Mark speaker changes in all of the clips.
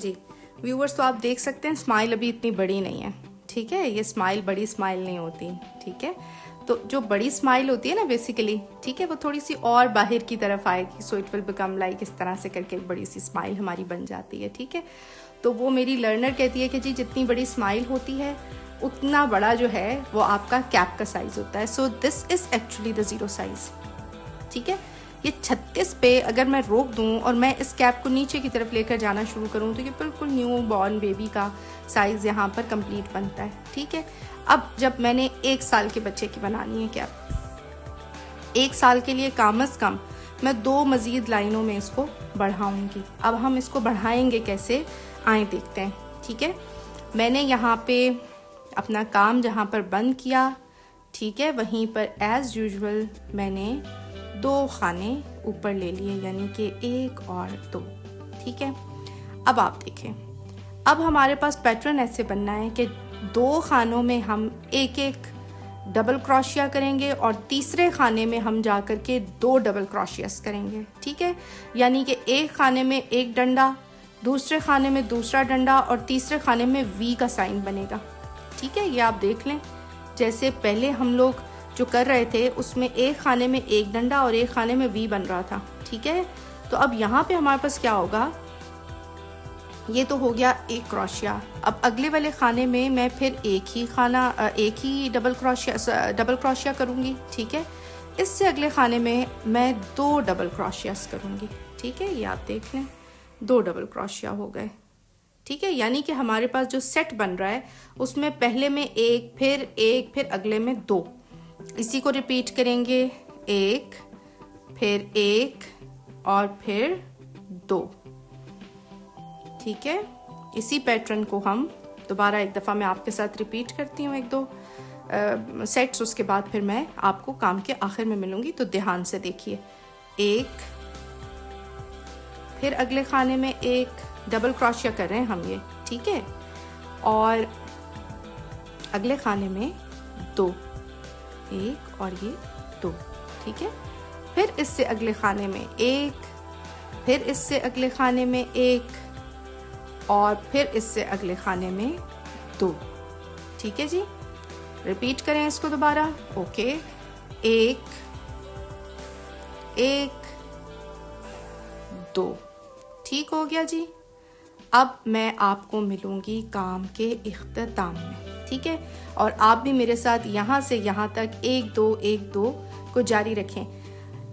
Speaker 1: जी viewers, तो आप देख सकते हैं स्माइल अभी इतनी बड़ी नहीं है, ठीक है। ये स्माइल बड़ी स्माइल नहीं होती, ठीक है। तो जो बड़ी स्माइल होती है ना बेसिकली, ठीक है, वो थोड़ी सी और बाहर की तरफ आएगी, so it will become like इस तरह से करके एक बड़ी सी स्माइल हमारी बन जाती है, ठीक है। तो वो मेरी लर्नर कहती है कि जी जितनी बड़ी स्माइल होती है उतना बड़ा जो है वो आपका कैप का साइज होता है। So this is actually the zero size, ठीक है। ये 36 पे अगर मैं रोक दूं और मैं इस कैप को नीचे की तरफ लेकर जाना शुरू करूं तो ये बिल्कुल न्यू बॉर्न बेबी का साइज यहाँ पर कंप्लीट बनता है, ठीक है। अब जब मैंने 1 साल के बच्चे की बनानी है कैप, 1 साल के लिए कम से कम मैं 2 मजीद लाइनों में इसको बढ़ाऊंगी। अब हम इसको बढ़ाएंगे कैसे, आए देखते हैं, ठीक है। मैंने यहाँ पे अपना काम जहाँ पर बंद किया, ठीक है, वहीं पर एज यूजुअल मैंने 2 खाने ऊपर ले लिए, यानी कि 1 और 2, ठीक है। अब आप देखें, अब हमारे पास पैटर्न ऐसे बनना है कि 2 खानों में हम एक डबल क्रोशिया करेंगे और तीसरे खाने में हम जा कर के 2 डबल क्रोशियास करेंगे, ठीक है। यानी कि एक खाने में एक डंडा, दूसरे खाने में दूसरा डंडा और तीसरे खाने में वी का साइन बनेगा, ठीक है। ये आप देख लें, जैसे पहले हम लोग जो कर रहे थे उसमें एक खाने में एक डंडा और एक खाने में वी बन रहा था, ठीक है। तो अब यहाँ पे हमारे पास क्या होगा, ये तो हो गया एक क्रोशिया। अब अगले वाले खाने में मैं फिर एक ही डबल क्रोशिया करूँगी, ठीक है। इससे अगले खाने में मैं 2 डबल क्रोशियास करूँगी, ठीक है। ये आप देख लें, 2 डबल क्रोशिया हो गए, ठीक है। यानी कि हमारे पास जो सेट बन रहा है उसमें पहले में एक, फिर अगले में 2, इसी को रिपीट करेंगे, 1 फिर 1 और फिर 2, ठीक है। इसी पैटर्न को हम दोबारा एक दफ़ा मैं आपके साथ रिपीट करती हूँ, 1-2 सेट्स, उसके बाद फिर मैं आपको काम के आखिर में मिलूंगी। तो ध्यान से देखिए, 1 फिर अगले खाने में 1 डबल क्रोशिया कर रहे हैं हम ये, ठीक है, और अगले खाने में 2, 1 और ये 2, ठीक है। फिर इससे अगले खाने में 1, फिर इससे अगले खाने में 1 और फिर इससे अगले खाने में 2, ठीक है जी। रिपीट करें इसको दोबारा, ओके, 1 1 2, ठीक हो गया जी। अब मैं आपको मिलूंगी काम के इख्तिताम में, ठीक है। और आप भी मेरे साथ यहाँ से यहाँ तक 1-2 को जारी रखें।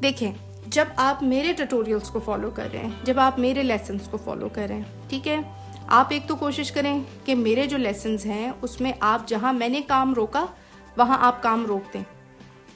Speaker 1: देखें, जब आप मेरे ट्यूटोरियल्स को फॉलो कर रहे हैं, जब आप मेरे लेसन्स को फॉलो कर रहे हैं, ठीक है, आप एक तो कोशिश करें कि मेरे जो लेसन्स हैं उसमें आप जहाँ मैंने काम रोका वहाँ आप काम रोक दें,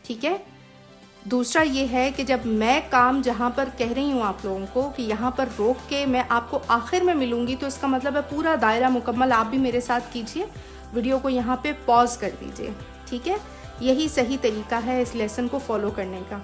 Speaker 1: ठीक है। दूसरा ये है कि जब मैं काम जहाँ पर कह रही हूँ आप लोगों को कि यहाँ पर रोक के मैं आपको आखिर में मिलूंगी, तो इसका मतलब है पूरा दायरा मुकम्मल आप भी मेरे साथ कीजिए, वीडियो को यहाँ पे पॉज कर दीजिए, ठीक है। यही सही तरीका है इस लेसन को फॉलो करने का,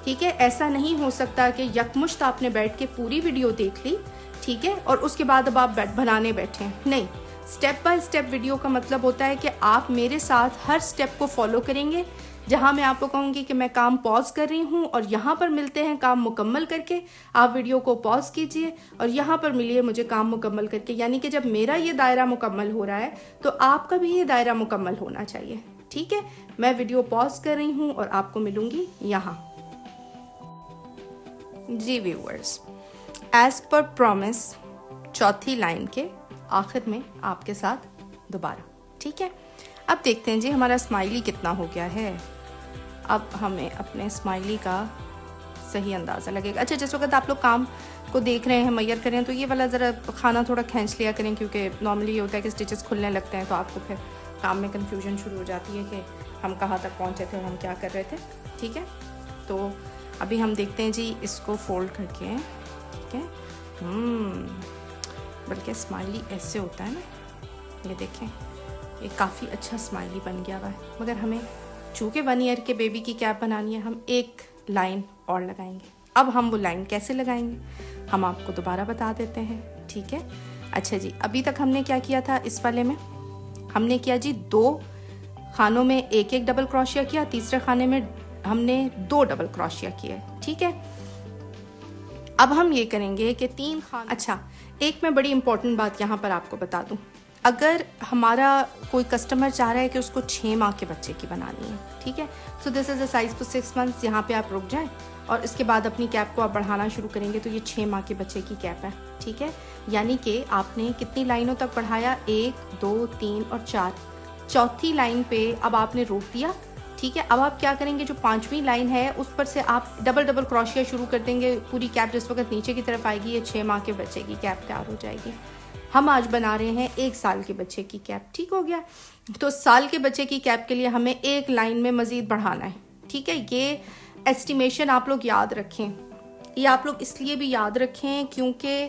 Speaker 1: ठीक है। ऐसा नहीं हो सकता कि यकमुश्त आपने बैठ के पूरी वीडियो देख ली, ठीक है, और उसके बाद अब आप बनाने बैठे, नहीं। स्टेप बाय स्टेप वीडियो का मतलब होता है कि आप मेरे साथ हर स्टेप को फॉलो करेंगे। जहां मैं आपको कहूंगी कि मैं काम पॉज कर रही हूं और यहाँ पर मिलते हैं काम मुकम्मल करके, आप वीडियो को पॉज कीजिए और यहाँ पर मिलिए मुझे काम मुकम्मल करके। यानी कि जब मेरा ये दायरा मुकम्मल हो रहा है तो आपका भी ये दायरा मुकम्मल होना चाहिए, ठीक है। मैं वीडियो पॉज कर रही हूँ और आपको मिलूंगी यहाँ। जी व्यूअर्स, एज पर प्रॉमिस चौथी लाइन के आखिर में आपके साथ दोबारा, ठीक है। अब देखते हैं जी हमारा स्माइली कितना हो गया है। अब हमें अपने स्माइली का सही अंदाज़ा लगेगा। अच्छा, जिस वक्त आप लोग काम को देख रहे हैं, मैयर कर रहे हैं, तो ये वाला ज़रा खाना थोड़ा खींच लिया करें, क्योंकि नॉर्मली ये होता है कि स्टिचेस खुलने लगते हैं तो आपको फिर काम में कन्फ्यूजन शुरू हो जाती है कि हम कहाँ तक पहुँचे थे और हम क्या कर रहे थे, ठीक है। तो अभी हम देखते हैं जी इसको फोल्ड करके, ठीक है। बल्कि स्माइली ऐसे होता है ना, ये देखें, ये काफ़ी अच्छा स्माइली बन गया हुआ है। मगर हमें चूँकि 1 ईयर के बेबी की कैप बनानी है, हम एक लाइन और लगाएंगे। अब हम वो लाइन कैसे लगाएंगे हम आपको दोबारा बता देते हैं, ठीक है। अच्छा जी, अभी तक हमने क्या किया था, इस वाले में हमने किया जी 2 खानों में 1-1 डबल क्रोशिया किया, तीसरे खाने में हमने 2 डबल क्रोशिया किए, ठीक है। अब हम ये करेंगे कि 3 खाने। अच्छा, एक मैं बड़ी इंपॉर्टेंट बात यहाँ पर आपको बता दूँ, अगर हमारा कोई कस्टमर चाह रहा है कि उसको 6 माह के बच्चे की बनानी है, ठीक है, so this is a size for 6 months. यहाँ पे आप रुक जाएं और इसके बाद अपनी कैप को आप बढ़ाना शुरू करेंगे तो ये 6 माह के बच्चे की कैप है, ठीक है। यानी कि आपने कितनी लाइनों तक बढ़ाया, 1 2 3 और 4, चौथी लाइन पे अब आपने रोक दिया, ठीक है। अब आप क्या करेंगे, जो 5वीं लाइन है उस पर से आप डबल डबल क्रोशिया शुरू कर देंगे। पूरी कैप जिस वक्त नीचे की तरफ आएगी ये 6 माह के बच्चे की कैप तैयार हो जाएगी। हम आज बना रहे हैं 1 साल के बच्चे की कैप, ठीक हो गया। तो साल के बच्चे की कैप के लिए हमें 1 लाइन में मजीद बढ़ाना है, ठीक है। ये एस्टिमेशन आप लोग याद रखें, ये आप लोग इसलिए भी याद रखें क्योंकि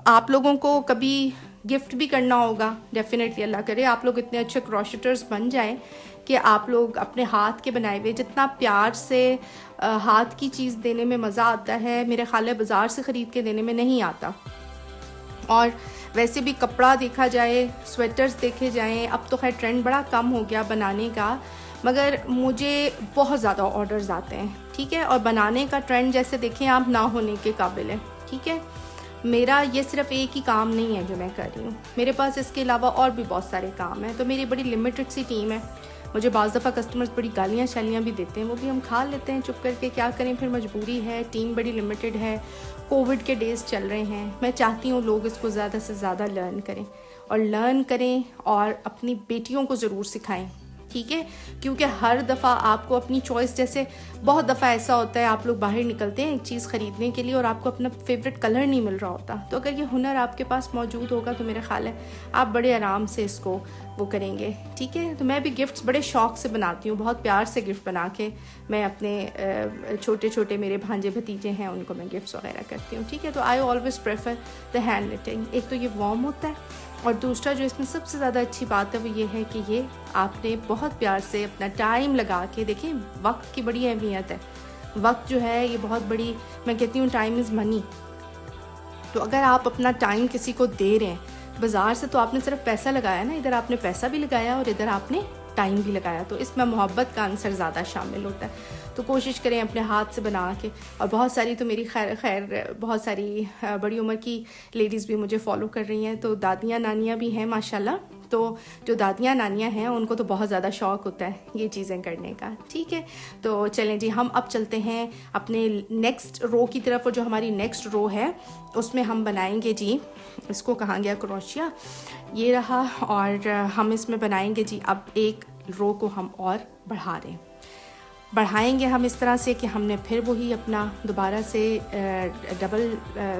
Speaker 1: आप लोगों को कभी गिफ्ट भी करना होगा, डेफिनेटली अल्लाह करे आप लोग इतने अच्छे क्रोशेटर्स बन जाएं कि आप लोग अपने हाथ के बनाए हुए, जितना प्यार से हाथ की चीज़ देने में मज़ा आता है, मेरे ख्याल है बाज़ार से ख़रीद के देने में नहीं आता। और वैसे भी कपड़ा देखा जाए, स्वेटर्स देखे जाएं, अब तो खैर ट्रेंड बड़ा कम हो गया बनाने का, मगर मुझे बहुत ज़्यादा ऑर्डर्स आते हैं, ठीक है। और बनाने का ट्रेंड जैसे देखें आप ना होने के काबिल है, ठीक है। मेरा ये सिर्फ एक ही काम नहीं है जो मैं कर रही हूँ, मेरे पास इसके अलावा और भी बहुत सारे काम हैं। तो मेरी बड़ी लिमिटेड सी टीम है। मुझे बाज़ दफ़ा कस्टमर्स बड़ी गालियाँ शालियाँ भी देते हैं, वो भी हम खा लेते हैं चुप करके, क्या करें, फिर मजबूरी है, टीम बड़ी लिमिटेड है, कोविड के डेज़ चल रहे हैं। मैं चाहती हूँ लोग इसको ज़्यादा से ज़्यादा लर्न करें और अपनी बेटियों को ज़रूर सिखाएं, ठीक है। क्योंकि हर दफ़ा आपको अपनी चॉइस, जैसे बहुत दफ़ा ऐसा होता है आप लोग बाहर निकलते हैं एक चीज़ ख़रीदने के लिए और आपको अपना फेवरेट कलर नहीं मिल रहा होता, तो अगर ये हुनर आपके पास मौजूद होगा तो मेरा ख्याल है आप बड़े आराम से इसको वो करेंगे, ठीक है। तो मैं भी गिफ्ट्स बड़े शौक से बनाती हूँ, बहुत प्यार से गिफ्ट बना के मैं अपने छोटे छोटे मेरे भांजे भतीजे हैं उनको मैं गिफ्ट्स वगैरह करती हूँ, ठीक है। तो I always prefer the hand knitting. एक तो ये वार्म होता है और दूसरा जो इसमें सबसे ज़्यादा अच्छी बात है वो ये है कि ये आपने बहुत प्यार से अपना टाइम लगा के, देखें वक्त की बड़ी अहमियत है, वक्त जो है ये बहुत बड़ी, मैं कहती हूँ टाइम इज़ मनी। तो अगर आप अपना टाइम किसी को दे रहे हैं, बाज़ार से तो आपने सिर्फ पैसा लगाया ना, इधर आपने पैसा भी लगाया और इधर आपने टाइम भी लगाया, तो इसमें मोहब्बत का आंसर ज़्यादा शामिल होता है। तो कोशिश करें अपने हाथ से बना के। और बहुत सारी तो मेरी खैर बहुत सारी बड़ी उम्र की लेडीज़ भी मुझे फॉलो कर रही हैं, तो दादियाँ नानियाँ भी हैं माशाल्लाह। तो जो दादियाँ नानियाँ हैं उनको तो बहुत ज़्यादा शौक़ होता है ये चीज़ें करने का, ठीक है। तो चलें जी, हम अब चलते हैं अपने नेक्स्ट रो की तरफ। और जो हमारी नेक्स्ट रो है उसमें हम बनाएंगे जी, इसको कहाँ गया क्रोशिया, ये रहा, और हम इसमें बनाएंगे जी अब एक रो को हम और बढ़ाएंगे हम इस तरह से कि हमने फिर वही अपना दोबारा से डबल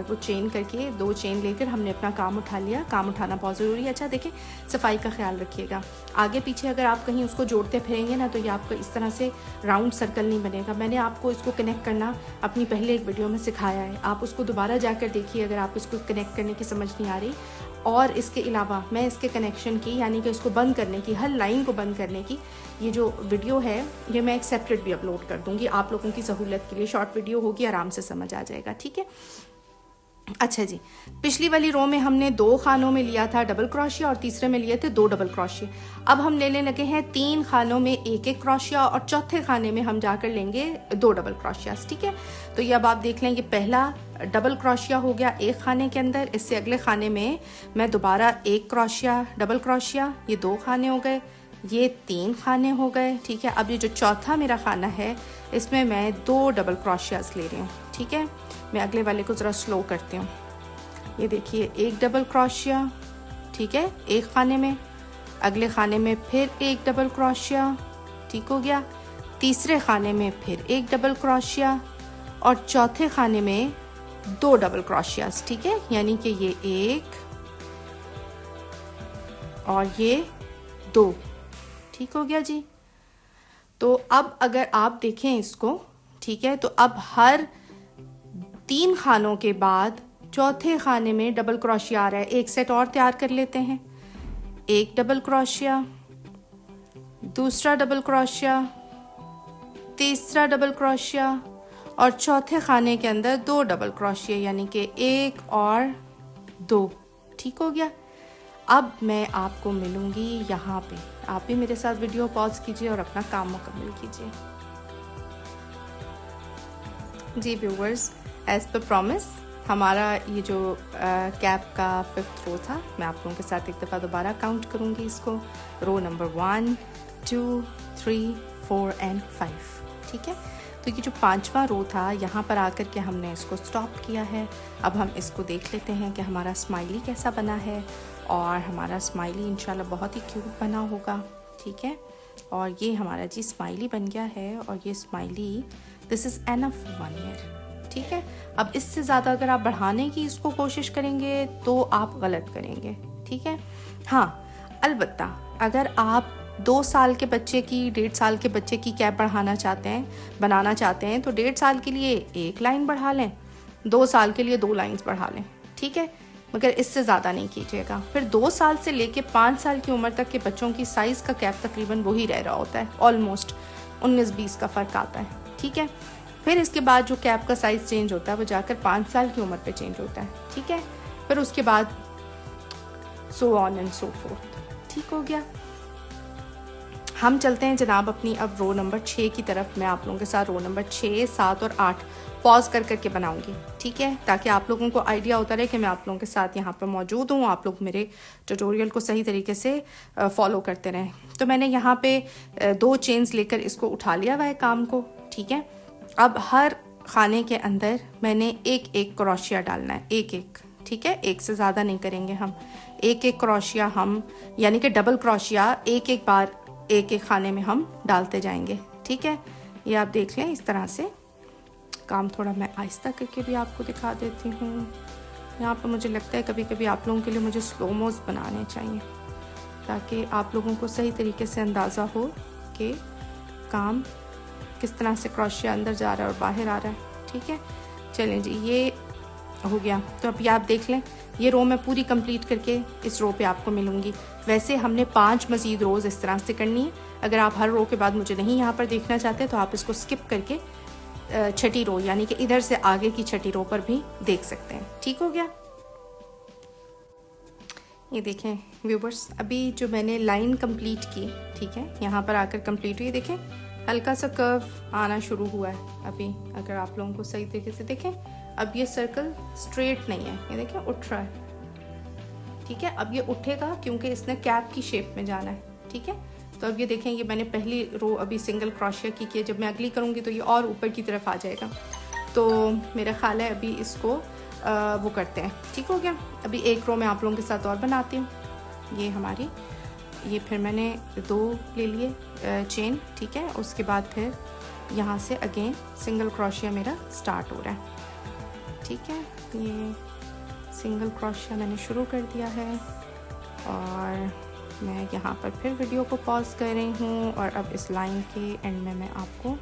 Speaker 1: वो चेन करके 2 चेन लेकर हमने अपना काम उठा लिया। काम उठाना बहुत ज़रूरी है। अच्छा देखें, सफाई का ख्याल रखिएगा, आगे पीछे अगर आप कहीं उसको जोड़ते फिरेंगे ना तो ये आपको इस तरह से राउंड सर्कल नहीं बनेगा। मैंने आपको इसको कनेक्ट करना अपनी पहले एक वीडियो में सिखाया है, आप उसको दोबारा जाकर देखिए अगर आप इसको कनेक्ट करने की समझ नहीं आ रही। और इसके अलावा मैं इसके कनेक्शन की, यानी कि इसको बंद करने की, हर लाइन को बंद करने की ये जो वीडियो है ये मैं एक सेपरेट भी अपलोड कर दूंगी आप लोगों की सहूलत के लिए। शॉर्ट वीडियो होगी, आराम से समझ आ जाएगा, ठीक है। अच्छा जी, पिछली वाली रो में हमने 2 खानों में लिया था डबल क्रोशिया और तीसरे में लिए थे 2 डबल क्रोशिया। अब हम लेने लगे हैं 3 खानों में 1-1 क्रोशिया और चौथे खाने में हम जाकर लेंगे 2 डबल क्रोशियास, ठीक है। तो ये अब आप देख लेंगे, पहला डबल क्रोशिया हो गया एक खाने के अंदर, इससे अगले खाने में मैं दोबारा 1 क्रोशिया डबल क्रोशिया, ये 2 खाने हो गए, ये 3 खाने हो गए, ठीक है। अब ये जो चौथा मेरा खाना है इसमें मैं 2 डबल क्रोशियास ले रही हूँ, ठीक है। मैं अगले वाले को ज़रा स्लो करती हूँ। ये देखिए 1 डबल क्रोशिया, ठीक है, एक खाने में, अगले खाने में फिर 1 डबल क्रोशिया, ठीक हो गया, तीसरे खाने में फिर 1 डबल क्रोशिया और चौथे खाने में 2 डबल क्रोशियास, ठीक है। यानी कि ये 1 और ये 2, ठीक हो गया जी। तो अब अगर आप देखें इसको, ठीक है, तो अब हर 3 खानों के बाद चौथे खाने में डबल क्रोशिया आ रहा है। एक सेट और तैयार कर लेते हैं, 1 डबल क्रोशिया, दूसरा डबल क्रोशिया, तीसरा डबल क्रोशिया और चौथे खाने के अंदर 2 डबल क्रोशिया, यानी कि 1 और 2, ठीक हो गया। अब मैं आपको मिलूंगी यहाँ पे, आप भी मेरे साथ वीडियो पॉज कीजिए और अपना काम मुकम्मल कीजिए। जी व्यूअर्स, एज पर प्रॉमिस हमारा ये जो कैप का 5th रो था, मैं आप लोगों के साथ एक दफ़ा दोबारा काउंट करूँगी इसको। Row number 1 2 3 4 and 5। ठीक है, तो ये जो 5वां रो था यहाँ पर आकर के हमने इसको स्टॉप किया है। अब हम इसको देख लेते हैं कि हमारा स्माइली कैसा बना है, और हमारा स्माइली इंशाल्लाह बहुत ही क्यूट बना होगा। ठीक है, और ये हमारा जी स्माइली बन गया है, और ये smiley this is enough 1 year. ठीक है, अब इससे ज़्यादा अगर आप बढ़ाने की इसको कोशिश करेंगे तो आप गलत करेंगे। ठीक है, हाँ अलबत्ता अगर आप 2 साल के बच्चे की 1.5 साल के बच्चे की कैप बनाना चाहते हैं तो 1.5 साल के लिए 1 लाइन बढ़ा लें, 2 साल के लिए 2 लाइन्स बढ़ा लें। ठीक है, मगर इससे ज़्यादा नहीं कीजिएगा। फिर 2 साल से लेके 5 साल की उम्र तक के बच्चों की साइज़ का कैप तकरीबन वही रह रहा होता है, ऑलमोस्ट 19-20 का फ़र्क आता है। ठीक है, फिर इसके बाद जो कैप का साइज़ चेंज होता है वो जाकर 5 साल की उम्र पे चेंज होता है। ठीक है, फिर उसके बाद so on and so fourth. ठीक हो गया, हम चलते हैं जनाब अपनी अब रो नंबर 6 की तरफ। मैं आप लोगों के साथ रो नंबर 6, 7 और 8 पॉज कर करके बनाऊंगी। ठीक है, ताकि आप लोगों को आइडिया होता रहे कि मैं आप लोगों के साथ यहाँ पर मौजूद हूँ, आप लोग मेरे ट्यूटोरियल को सही तरीके से फॉलो करते रहें। तो मैंने यहाँ पे 2 चेन्स लेकर इसको उठा लिया हुआ है काम को। ठीक है, अब हर खाने के अंदर मैंने एक क्रोशिया डालना है, एक। ठीक है, एक से ज़्यादा नहीं करेंगे हम, एक क्रोशिया हम यानी कि डबल क्रोशिया एक बार एक खाने में हम डालते जाएंगे। ठीक है, ये आप देख लें इस तरह से। काम थोड़ा मैं आहिस्ता करके भी आपको दिखा देती हूँ। यहाँ पर मुझे लगता है कभी कभी आप लोगों के लिए मुझे स्लो मोज बनाने चाहिए, ताकि आप लोगों को सही तरीके से अंदाज़ा हो कि काम किस तरह से क्रोशिया अंदर जा रहा है और बाहर आ रहा है। ठीक है, चलें जी, ये हो गया। तो अब ये आप देख लें, ये रो मैं पूरी कंप्लीट करके इस रो पे आपको मिलूंगी। वैसे हमने 5 मज़ीद रोज़ इस तरह से करनी है। अगर आप हर रो के बाद मुझे नहीं यहाँ पर देखना चाहते तो आप इसको स्किप करके 6ठी रो यानी कि इधर से आगे की 6ठी रो पर भी देख सकते हैं। ठीक हो गया, ये देखें व्यूवर्स, अभी जो मैंने लाइन कंप्लीट की, ठीक है, यहाँ पर आकर कंप्लीट हुई। देखें हल्का सा कर्व आना शुरू हुआ है अभी, अगर आप लोगों को सही तरीके से देखें। अब ये सर्कल स्ट्रेट नहीं है, ये देखें उठ रहा है। ठीक है, अब ये उठेगा क्योंकि इसने कैप की शेप में जाना है। ठीक है, तो अब ये देखें, ये मैंने पहली रो अभी सिंगल क्रोशिया की है, जब मैं अगली करूँगी तो ये और ऊपर की तरफ आ जाएगा। तो मेरा ख्याल है अभी इसको वो करते हैं। ठीक हो गया, अभी एक रो मैं आप लोगों के साथ और बनाती हूँ। ये हमारी ये फिर मैंने 2 ले लिए चेन। ठीक है, उसके बाद फिर यहाँ से अगेन सिंगल क्रोशिया मेरा स्टार्ट हो रहा है। ठीक है, ये सिंगल क्रोशिया मैंने शुरू कर दिया है, और मैं यहाँ पर फिर वीडियो को पॉज कर रही हूँ, और अब इस लाइन के एंड में मैं आपको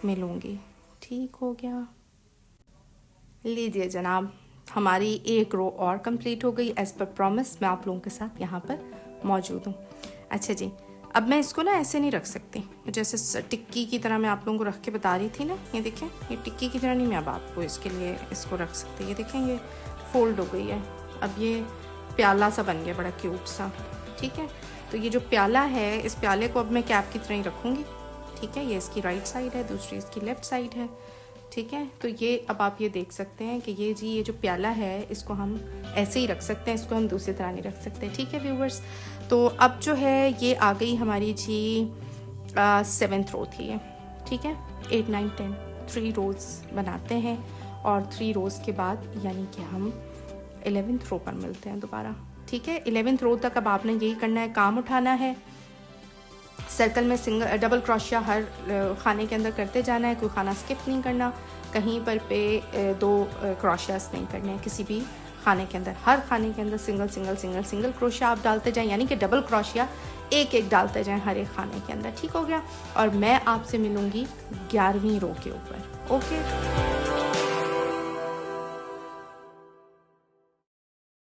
Speaker 1: मिलूँगी। ठीक हो गया, लीजिए जनाब, हमारी एक रो और कंप्लीट हो गई। एज़ पर प्रॉमिस मैं आप लोगों के साथ यहाँ पर मौजूद हूँ। अच्छा जी, अब मैं इसको ना ऐसे नहीं रख सकती, जैसे टिक्की की तरह मैं आप लोगों को रख के बता रही थी ना। ये देखें, ये टिक्की की तरह नहीं मैं अब आपको इसके लिए इसको रख सकती। ये देखें, ये फोल्ड हो गई है। अब ये प्याला सा बन गया, बड़ा क्यूट सा। ठीक है, तो ये जो प्याला है, इस प्याले को अब मैं कैप की तरह ही रखूँगी। ठीक है, ये इसकी राइट साइड है, दूसरी इसकी लेफ्ट साइड है। ठीक है, तो ये अब आप ये देख सकते हैं कि ये जी ये जो प्याला है, इसको हम ऐसे ही रख सकते हैं, इसको हम दूसरी तरह नहीं रख सकते। ठीक है व्यूवर्स, तो अब जो है ये आ गई हमारी जी 7th रो थी ये। ठीक है, 8, 9, 10 3 रोज़ बनाते हैं, और 3 रोज़ के बाद यानी कि हम 11th रो पर मिलते हैं दोबारा। ठीक है, 11th रो तक अब आपने यही करना है, काम उठाना है, सर्कल में सिंगल डबल क्रोशिया हर खाने के अंदर करते जाना है, कोई खाना स्किप नहीं करना, कहीं पर पे 2 क्रोशियास नहीं करने हैं किसी भी खाने के अंदर। हर खाने के अंदर सिंगल क्रोशिया आप डालते जाएं, यानी कि डबल क्रोशिया एक डालते जाएं हर एक खाने के अंदर। ठीक हो गया, और मैं आपसे मिलूंगी 11वीं रो के ऊपर। ओके।